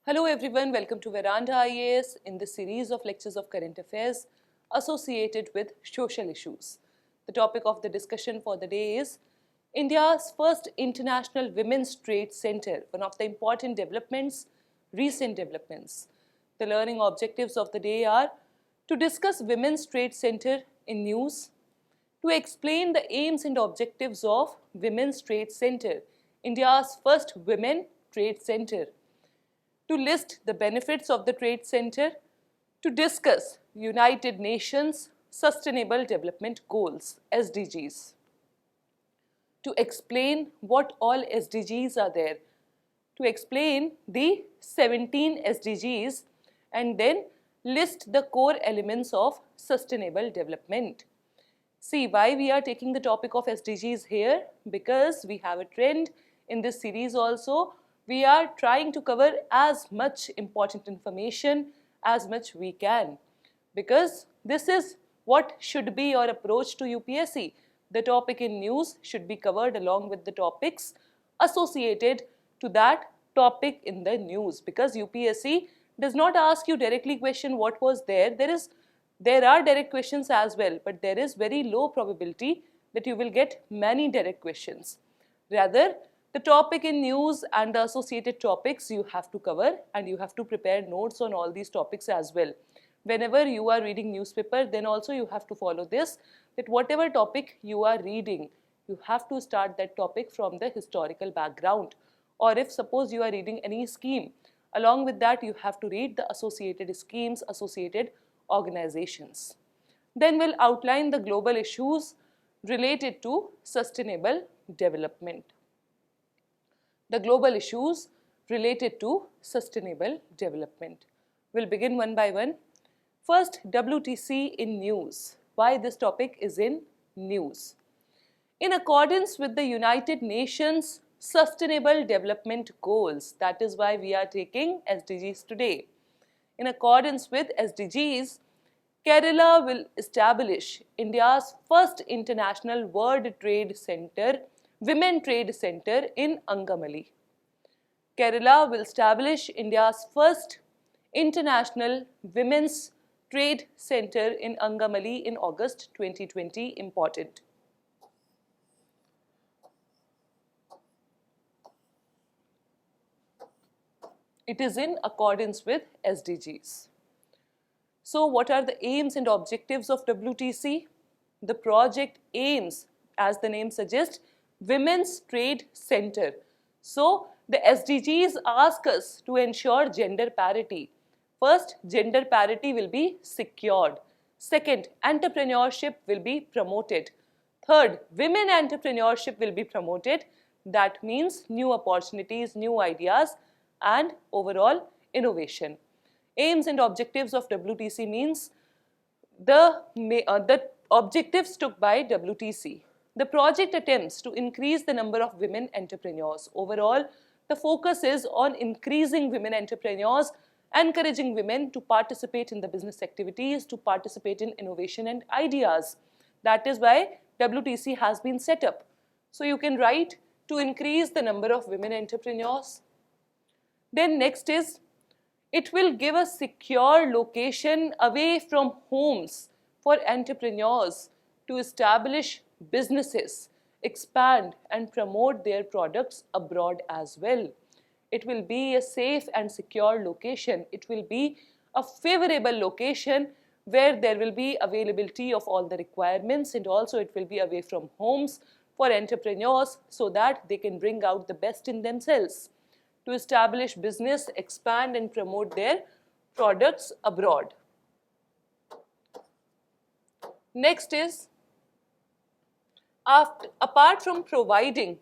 Hello everyone, welcome to Veranda IAS in this series of lectures of current affairs associated with social issues. The topic of the discussion for the day is India's first International Women's Trade Center, one of the important developments, recent developments. The learning objectives of the day are to discuss Women's Trade Center in news, to explain the aims and objectives of Women's Trade Center, India's first Women Trade Center, to list the benefits of the Trade Center, to discuss United Nations Sustainable Development Goals, SDGs, to explain what all SDGs are there, to explain the 17 SDGs, and then list the core elements of sustainable development. See why we are taking the topic of SDGs here, because we have a trend in this series also. We are trying to cover as much important information as much we can, because this is what should be your approach to UPSC. The topic in news should be covered along with the topics associated to that topic in the news, because UPSC does not ask you directly question what was there. There are direct questions as well, but there is very low probability that you will get many direct questions. Rather, the topic in news and the associated topics you have to cover, and you have to prepare notes on all these topics as well. Whenever you are reading newspaper, then also you have to follow this, that whatever topic you are reading, you have to start that topic from the historical background. Or if suppose you are reading any scheme, along with that you have to read the associated schemes, associated organizations. Then we'll outline the global issues related to sustainable development. The global issues related to sustainable development. We'll begin one by one. First, WTC in news. Why this topic is in news? In accordance with the United Nations Sustainable Development Goals, that is why we are taking SDGs today. In accordance with SDGs, Kerala will establish India's first international World Trade Center, Women Trade Center in Angamali. Kerala will establish India's first international Women's Trade Center in Angamali in August 2020. Important. It is in accordance with SDGs. So what are the aims and objectives of WTC? The project aims, as the name suggests, Women's Trade Center. So the SDGs ask us to ensure gender parity. First, gender parity will be secured. Second, entrepreneurship will be promoted. Third, women entrepreneurship will be promoted. That means new opportunities, new ideas, and overall innovation. Aims and objectives of WTC means the objectives took by WTC. The project attempts to increase the number of women entrepreneurs. Overall, the focus is on increasing women entrepreneurs, encouraging women to participate in the business activities, to participate in innovation and ideas. That is why WTC has been set up. So you can write to increase the number of women entrepreneurs. Then next is, it will give a secure location away from homes for entrepreneurs to establish businesses, expand and promote their products abroad as well. It will be a safe and secure location. It will be a favorable location where there will be availability of all the requirements, and also it will be away from homes for entrepreneurs so that they can bring out the best in themselves, to establish business, expand and promote their products abroad. Next is, apart from providing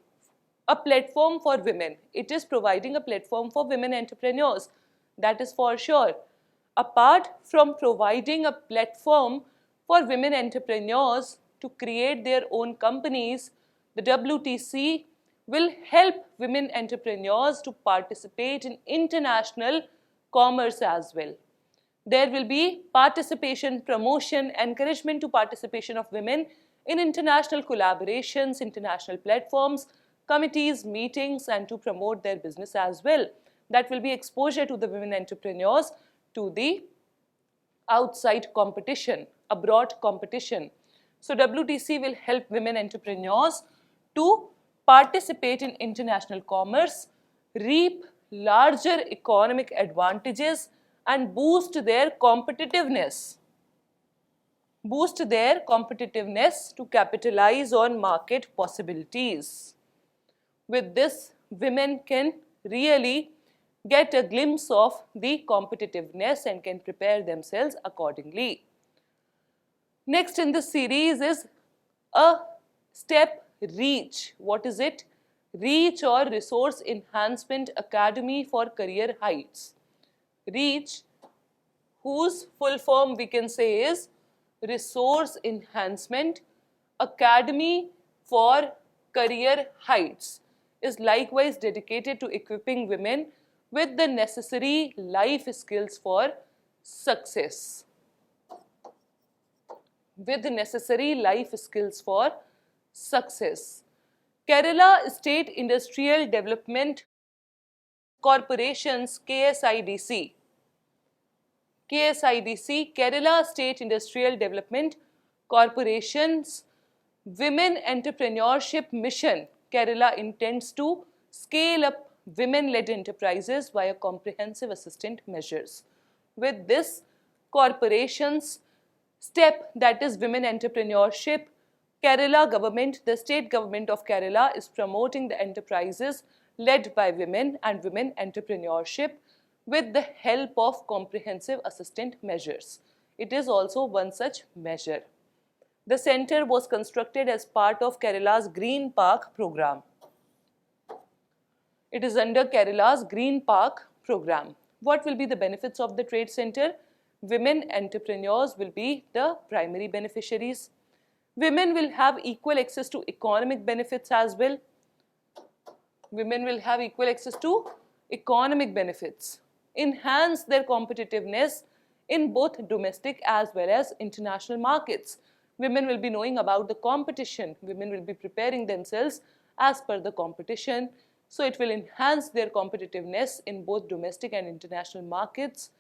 a platform for women, it is providing a platform for women entrepreneurs. That is for sure. Apart from providing a platform for women entrepreneurs to create their own companies, the WTC will help women entrepreneurs to participate in international commerce as well. There will be participation, promotion, encouragement to participation of women in international collaborations, international platforms, committees, meetings, and to promote their business as well. That will be exposure to the women entrepreneurs to the outside competition, abroad competition. So WTC will help women entrepreneurs to participate in international commerce, reap larger economic advantages and boost their competitiveness. To capitalize on market possibilities. With this, women can really get a glimpse of the competitiveness and can prepare themselves accordingly. Next in this series is a step REACH. What is it? REACH or Resource Enhancement Academy for Career Heights. REACH, whose full form we can say is Resource Enhancement Academy for Career Heights, is likewise dedicated to equipping women with the necessary life skills for success. Kerala State Industrial Development Corporation's KSIDC, Kerala State Industrial Development Corporation's Women Entrepreneurship Mission. Kerala intends to scale up women-led enterprises via comprehensive assistance measures. With this corporation's step, that is women entrepreneurship, Kerala government, the state government of Kerala is promoting the enterprises led by women and women entrepreneurship with the help of comprehensive assistance measures. It is also one such measure. The center was constructed as part of Kerala's Green Park program. It is under Kerala's Green Park program. What will be the benefits of the trade center? Women entrepreneurs will be the primary beneficiaries. Women will have equal access to economic benefits as well. Enhance their competitiveness in both domestic as well as international markets. Women will be knowing about the competition. Women will be preparing themselves as per the competition. So it will enhance their competitiveness in both domestic and international markets.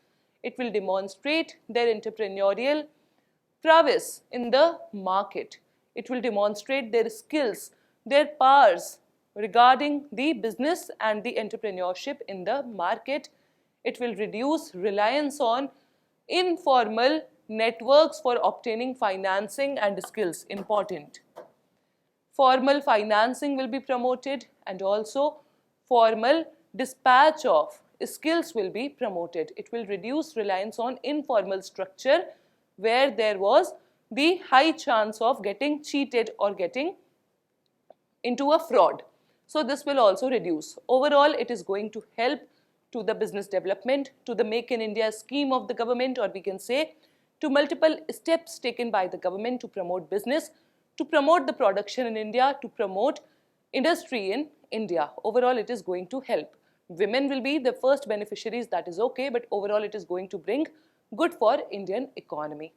It will demonstrate their entrepreneurial prowess in the market. It will demonstrate their skills, their powers regarding the business and the entrepreneurship in the market. It will reduce reliance on informal networks for obtaining financing and skills. Important. Formal financing will be promoted and also formal dispatch of skills will be promoted. It will reduce reliance on informal structure where there was the high chance of getting cheated or getting into a fraud. So this will also reduce. Overall, it is going to help to the business development, to the Make in India scheme of the government, or we can say to multiple steps taken by the government to promote business, to promote the production in India, to promote industry in India. Overall, it is going to help. Women will be the first beneficiaries, that is okay, but overall it is going to bring good for Indian economy.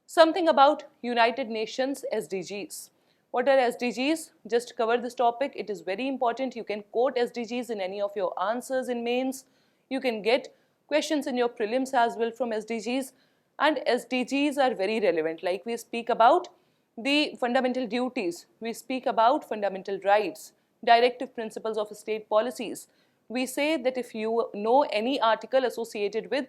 Something about United Nations SDGs. What are SDGs? Just cover this topic. It is very important. You can quote SDGs in any of your answers in mains. You can get questions in your prelims as well from SDGs. And SDGs are very relevant. Like we speak about the fundamental duties. We speak about fundamental rights, directive principles of state policies. We say that if you know any article associated with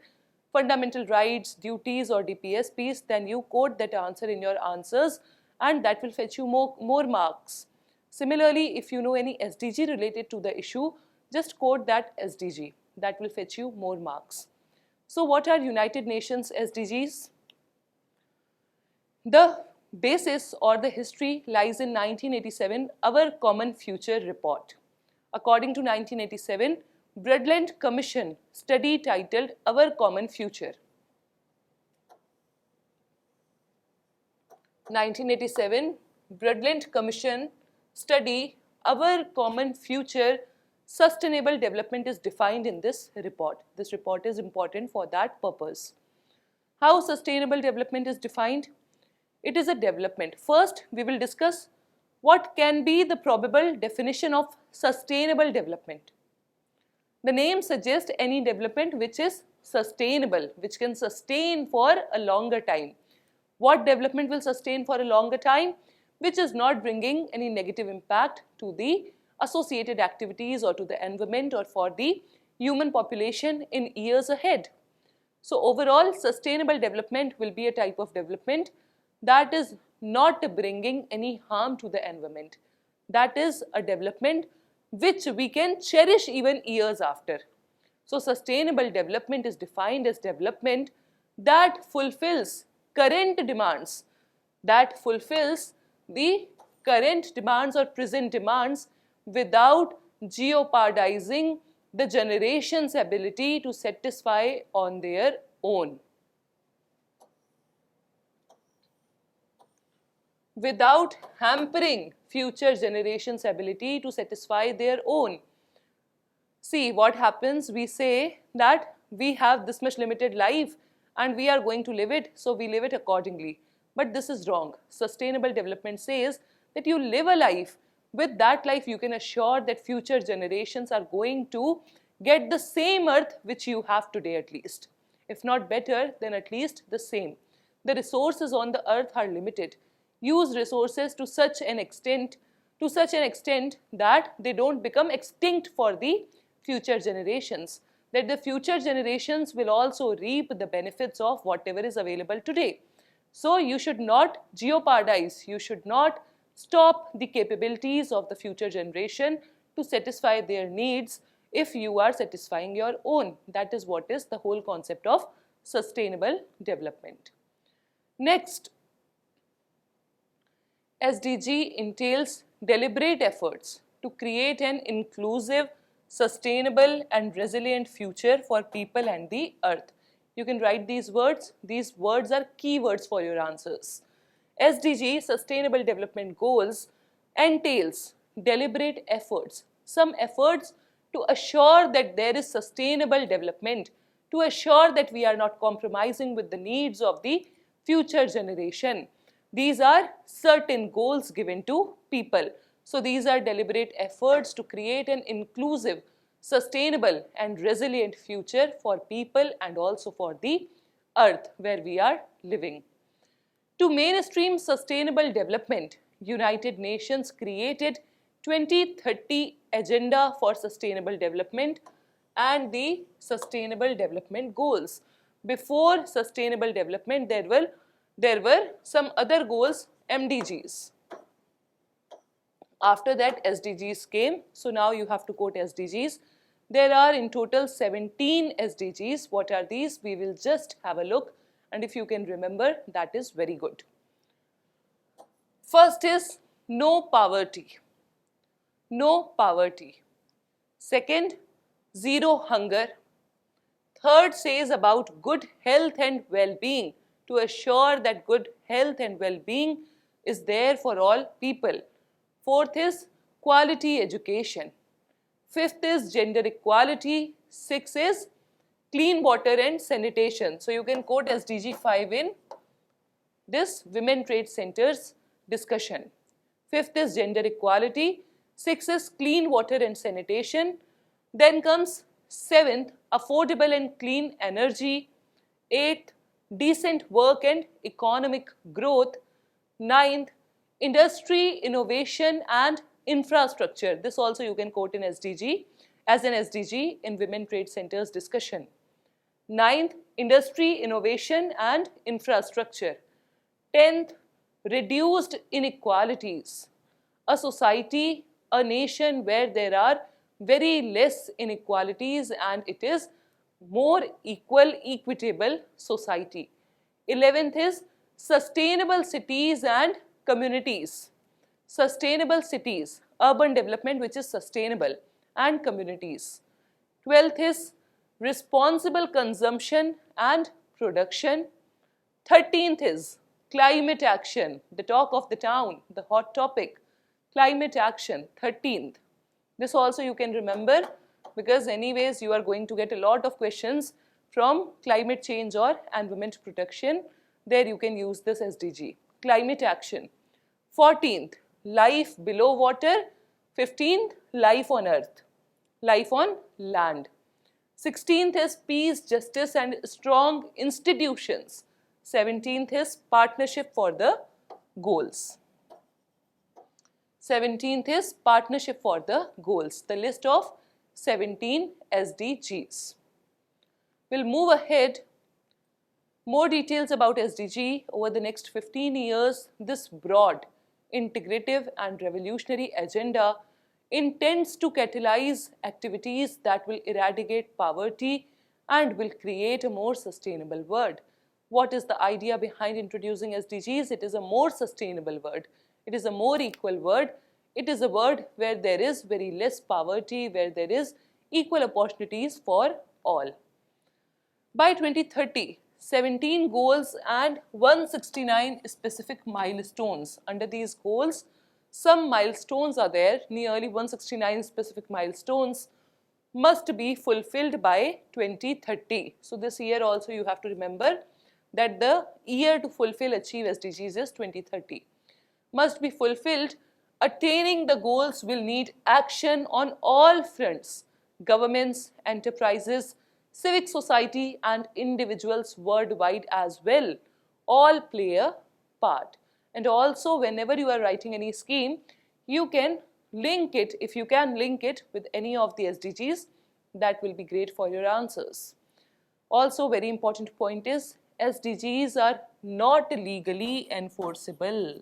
fundamental rights, duties or DPSPs, then you quote that answer in your answers and that will fetch you more marks. Similarly, if you know any SDG related to the issue, just quote that SDG. That will fetch you more marks. So what are United Nations SDGs? The basis or the history lies in 1987 Our Common Future report. According to 1987 Brundtland Commission study titled Our Common Future. 1987 Brundtland Commission study Our Common Future, sustainable development is defined in this report. This report is important for that purpose. How sustainable development is defined? It is a development. First, we will discuss what can be the probable definition of sustainable development. The name suggests any development which is sustainable, which can sustain for a longer time. What development will sustain for a longer time? Which is not bringing any negative impact to the associated activities or to the environment or for the human population in years ahead. So overall, sustainable development will be a type of development that is not bringing any harm to the environment. That is a development which we can cherish even years after. So sustainable development is defined as development that fulfills current demands, that fulfills the current demands or present demands without jeopardizing the generation's ability to satisfy on their own. Without hampering future generations' ability to satisfy their own. See what happens, we say that we have this much limited life and we are going to live it, so we live it accordingly. But this is wrong. Sustainable development says that you live a life. With that life, you can assure that future generations are going to get the same earth which you have today at least. If not better, then at least the same. The resources on the earth are limited. Use resources to such an extent that they don't become extinct for the future generations. That the future generations will also reap the benefits of whatever is available today. So you should not jeopardize, you should not stop the capabilities of the future generation to satisfy their needs if you are satisfying your own. That is what is the whole concept of sustainable development. Next, SDG entails deliberate efforts to create an inclusive, sustainable and resilient future for people and the earth. You can write these words. These words are keywords for your answers. SDG, Sustainable Development Goals, entails deliberate efforts, some efforts to assure that there is sustainable development, to assure that we are not compromising with the needs of the future generation. These are certain goals given to people. So these are deliberate efforts to create an inclusive, sustainable and resilient future for people and also for the earth where we are living. To mainstream sustainable development, United Nations created 2030 Agenda for Sustainable Development and the Sustainable Development Goals. Before sustainable development, there were some other goals, MDGs. After that, SDGs came. So now you have to quote SDGs. There are in total 17 SDGs. What are these? We will just have a look. And if you can remember, that is very good. First is no poverty. No poverty. Second, zero hunger. Third says about good health and well-being, to assure that good health and well-being is there for all people. Fourth is quality education. Fifth is gender equality. Sixth is clean water and sanitation. So you can quote SDG 5 in this Women Trade Center's discussion. Fifth is gender equality. Sixth is clean water and sanitation. Then comes seventh, affordable and clean energy. Eighth, decent work and economic growth. Ninth, industry, innovation and infrastructure. This also you can quote in SDG as an SDG in Women Trade Center's discussion. Ninth, industry, innovation and infrastructure. 10th, reduced inequalities. A society, a nation where there are very less inequalities and it is more equal, equitable society. 11th is sustainable cities and communities. Sustainable cities, urban development which is sustainable, and communities. 12th is responsible consumption and production. 13th is climate action, the talk of the town, the hot topic. Climate action, 13th. This also you can remember because anyways you are going to get a lot of questions from climate change or environment protection. There you can use this SDG. Climate action. 14th, life below water. 15th, life on earth. life on land. 16th is peace, justice and strong institutions. 17th is partnership for the goals. 17th is partnership for the goals, the list of 17 SDGs. We'll move ahead. More details about SDG. Over the next 15 years, this broad, integrative and revolutionary agenda intends to catalyze activities that will eradicate poverty and will create a more sustainable world. What is the idea behind introducing SDGs? It is a more sustainable world. It is a more equal world. It is a world where there is very less poverty, where there is equal opportunities for all. By 2030, 17 goals and 169 specific milestones. Under these goals, some milestones are there, nearly 169 specific milestones must be fulfilled by 2030. So this year also you have to remember that the year to fulfill, achieve SDGs is 2030. Must be fulfilled. Attaining the goals will need action on all fronts. Governments, enterprises, civic society and individuals worldwide as well all play a part. And also whenever you are writing any scheme, you can link it, if you can link it with any of the SDGs, that will be great for your answers. Also very important point is SDGs are not legally enforceable.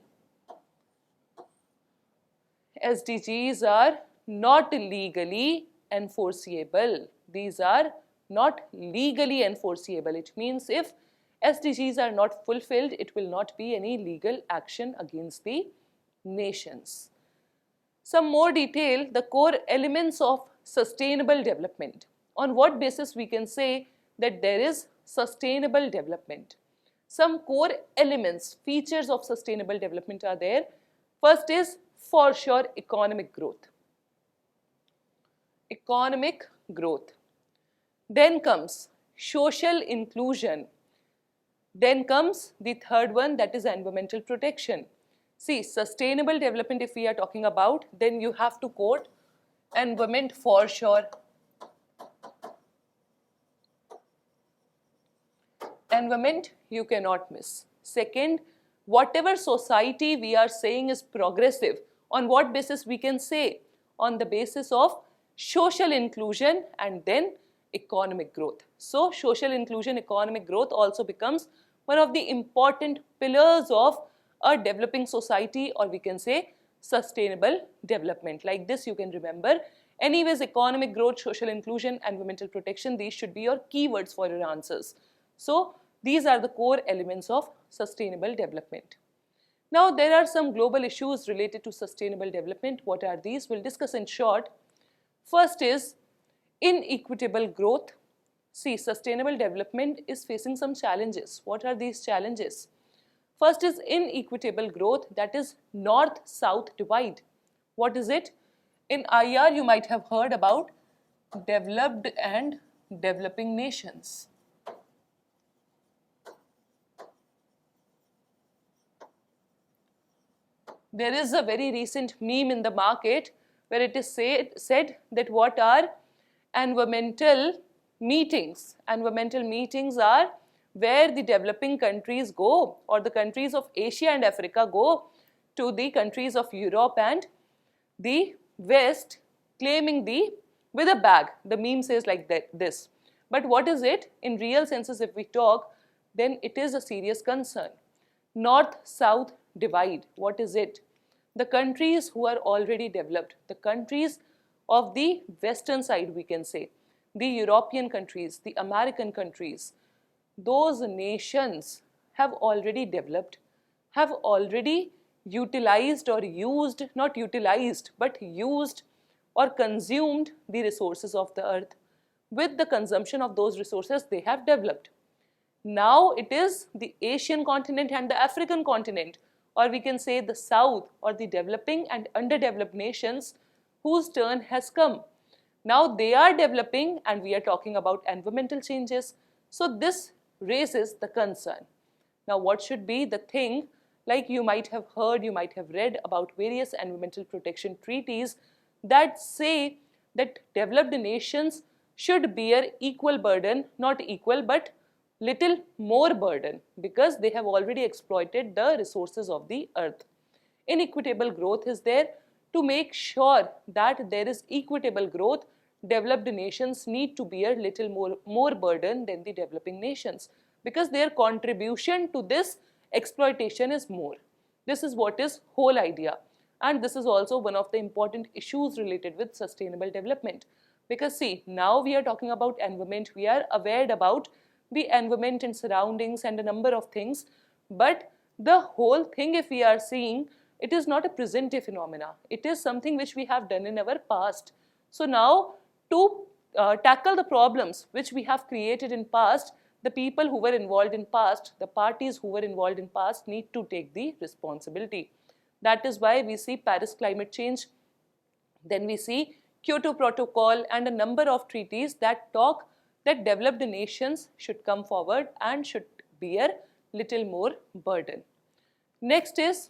SDGs are not legally enforceable. These are not legally enforceable. It means if SDGs are not fulfilled, it will not be any legal action against the nations. Some more detail, the core elements of sustainable development. On what basis we can say that there is sustainable development? Some core elements, features of sustainable development are there. First is for sure economic growth. Economic growth. Then comes social inclusion. Then comes the third one, that is environmental protection. See, sustainable development if we are talking about, then you have to quote environment for sure. Environment you cannot miss. Second, whatever society we are saying is progressive, on what basis we can say? On the basis of social inclusion and then economic growth. So social inclusion, economic growth also becomes one of the important pillars of a developing society, or we can say sustainable development. Like this you can remember. Anyways, economic growth, social inclusion, environmental protection, these should be your keywords for your answers. So these are the core elements of sustainable development. Now there are some global issues related to sustainable development. What are these? We'll discuss in short. First is inequitable growth. See, sustainable development is facing some challenges. What are these challenges? First is inequitable growth, that is north-south divide. What is it? In IR you might have heard about developed and developing nations. There is a very recent meme in the market where it is said that what are environmental meetings? Environmental meetings are where the developing countries go, or the countries of Asia and Africa go to the countries of Europe and the West, claiming with a bag. The meme says like this. But what is it? In real senses if we talk, then it is a serious concern. North-South divide. What is it? The countries who are already developed, the countries of the western side we can say, the European countries, the American countries, those nations have already developed, have already utilized or used, not utilized, but used or consumed the resources of the earth. With the consumption of those resources, they have developed. Now it is the Asian continent and the African continent, or we can say the South or the developing and underdeveloped nations whose turn has come. Now they are developing and we are talking about environmental changes. So this raises the concern. Now what should be the thing? Like you might have heard, you might have read about various environmental protection treaties that say that developed nations should bear equal burden, not equal but little more burden, because they have already exploited the resources of the earth. Inequitable growth is there. To make sure that there is equitable growth, developed nations need to bear little more burden than the developing nations, because their contribution to this exploitation is more. This is what is whole idea, and this is also one of the important issues related with sustainable development. Because see, now we are talking about environment, we are aware about the environment and surroundings and a number of things, but the whole thing, if we are seeing, it is not a present day phenomena. It is something which we have done in our past. So now, to tackle the problems which we have created in past, the people who were involved in past, the parties who were involved in past need to take the responsibility. That is why we see Paris climate change, then we see Kyoto Protocol and a number of treaties that talk that developed nations should come forward and should bear little more burden. Next is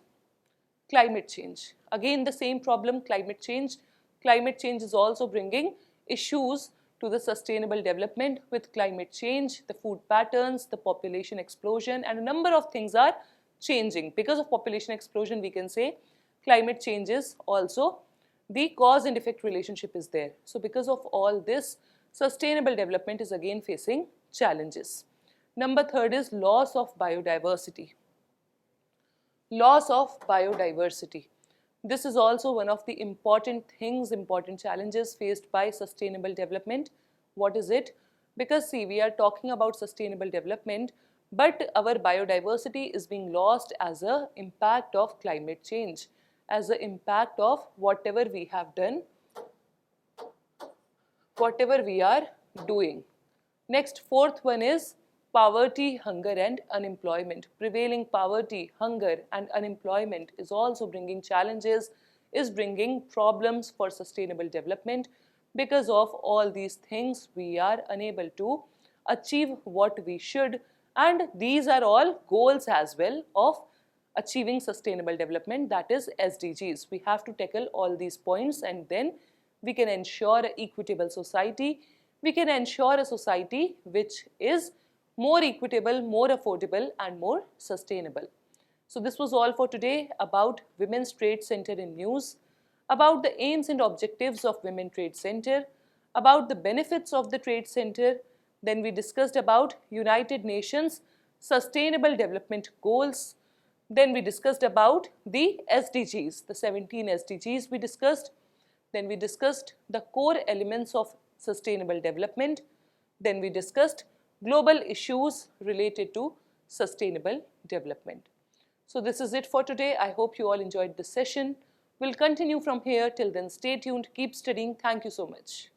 climate change. Again, the same problem, climate change. Climate change is also bringing issues to the sustainable development. With climate change, the food patterns, the population explosion, and a number of things are changing. Because of population explosion, we can say climate change is also the cause and effect relationship is there. So because of all this, sustainable development is again facing challenges. Number third is loss of biodiversity. Loss of biodiversity. This is also one of the important things, important challenges faced by sustainable development. What is it? Because see, we are talking about sustainable development, but our biodiversity is being lost as an impact of climate change, as an impact of whatever we have done, whatever we are doing. Next, fourth one is poverty, hunger and unemployment. Prevailing poverty, hunger and unemployment is also bringing challenges, is bringing problems for sustainable development. Because of all these things, we are unable to achieve what we should, and these are all goals as well of achieving sustainable development, that is SDGs. We have to tackle all these points and then we can ensure an equitable society. We can ensure a society which is more equitable, more affordable and more sustainable. So this was all for today about Women's Trade Center in news, about the aims and objectives of Women Trade Center, about the benefits of the Trade Center. Then we discussed about United Nations Sustainable Development Goals. Then we discussed about the SDGs, the 17 SDGs we discussed. Then we discussed the core elements of sustainable development. Then we discussed global issues related to sustainable development. So this is it for today. I hope you all enjoyed this session. We'll continue from here. Till then, stay tuned, keep studying. Thank you so much.